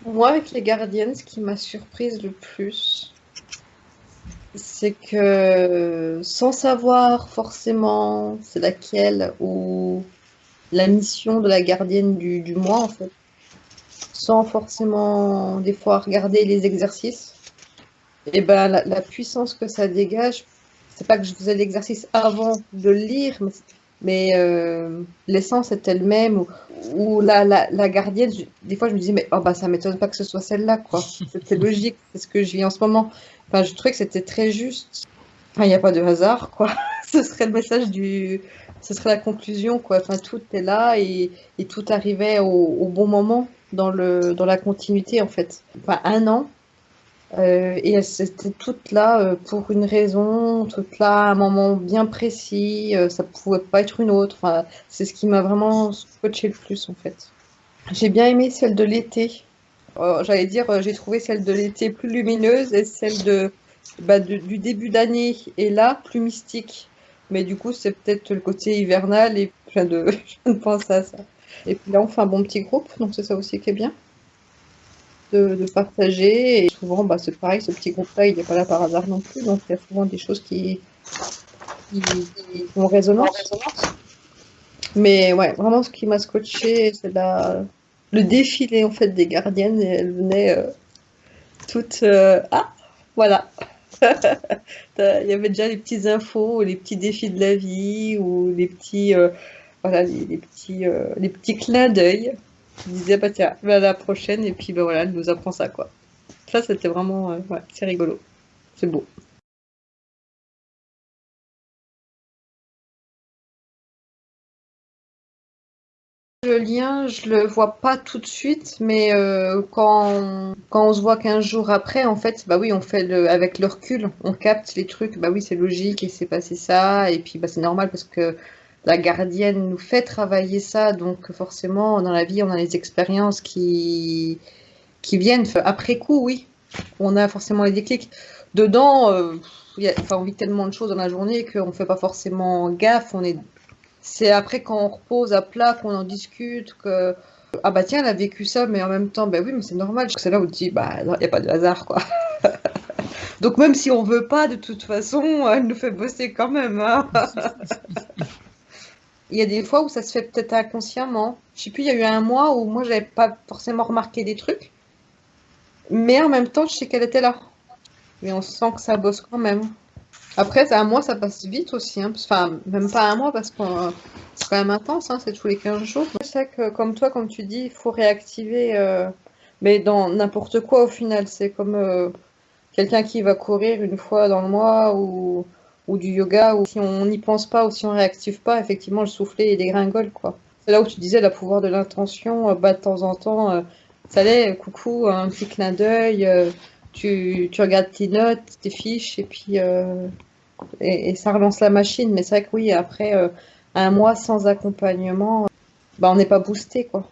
Moi, avec les gardiennes, ce qui m'a surprise le plus, c'est que sans savoir forcément c'est laquelle ou la mission de la gardienne du mois, en fait, sans forcément des fois regarder les exercices, et ben la puissance que ça dégage, c'est pas que je faisais l'exercice avant de le lire, mais l'essence est elle-même, ou la gardienne, des fois je me disais, mais oh bah ça m'étonne pas que ce soit celle-là, quoi. C'était logique, c'est ce que je vis en ce moment. Enfin, je trouvais que c'était très juste. Enfin, il n'y a pas de hasard, quoi. Ce serait le message ce serait la conclusion, quoi. Enfin, tout est là et tout arrivait au bon moment dans la continuité, en fait. Enfin, un an. Et elles étaient toutes là pour une raison, toutes là à un moment bien précis. Ça pouvait pas être une autre. Enfin, c'est ce qui m'a vraiment scotché le plus, en fait. J'ai bien aimé celle de l'été. J'allais dire, j'ai trouvé celle de l'été plus lumineuse et celle du début d'année et là plus mystique. Mais du coup, c'est peut-être le côté hivernal et je viens de penser à ça. Et puis là, on fait un bon petit groupe, donc c'est ça aussi qui est bien, de partager. Et souvent, bah, c'est pareil, ce petit groupe-là, il n'est pas là par hasard non plus, donc il y a souvent des choses qui font résonance. Mais ouais, vraiment, ce qui m'a scotché, c'est le défilé en fait des gardiennes. Et elles venaient toutes. Ah, voilà. Il y avait déjà les petites infos, les petits défis de la vie ou les petits, voilà, les petits clins d'œil. Je disais, bah tiens, bah, à la prochaine, et puis bah voilà, elle nous apprend ça, quoi. Ça, c'était vraiment, ouais, c'est rigolo. C'est beau. Le lien, je le vois pas tout de suite, mais quand on se voit 15 jours après, en fait, bah oui, on fait avec le recul, on capte les trucs, bah oui, c'est logique, et c'est passé ça, et puis bah c'est normal parce que la gardienne nous fait travailler ça, donc forcément, dans la vie, on a les expériences qui viennent après coup, oui. On a forcément les déclics. Dedans, enfin, on vit tellement de choses dans la journée qu'on fait pas forcément gaffe, c'est après quand on repose à plat qu'on en discute, que ah bah tiens, elle a vécu ça, mais en même temps, bah oui, mais c'est normal. C'est là où tu dis, bah il n'y a pas de hasard, quoi. Donc même si on veut pas, de toute façon, elle nous fait bosser quand même, hein. Il y a des fois où ça se fait peut-être inconsciemment. Je sais plus, il y a eu un mois où moi j'avais pas forcément remarqué des trucs, mais en même temps, je sais qu'elle était là. Mais on sent que ça bosse quand même. Après, c'est un mois, ça passe vite aussi, hein. Enfin, même pas un mois parce que c'est quand même intense, hein, c'est tous les 15 jours. C'est vrai que, comme toi, comme tu dis, il faut réactiver, mais dans n'importe quoi au final. C'est comme quelqu'un qui va courir une fois dans le mois ou du yoga, ou si on n'y pense pas ou si on réactive pas, effectivement, le soufflet il dégringole, quoi. C'est là où tu disais le pouvoir de l'intention, bah, de temps en temps, ça allait, coucou, un petit clin d'œil, tu regardes tes notes, tes fiches, et puis et ça relance la machine. Mais c'est vrai que oui, après un mois sans accompagnement, bah, on n'est pas boosté, quoi.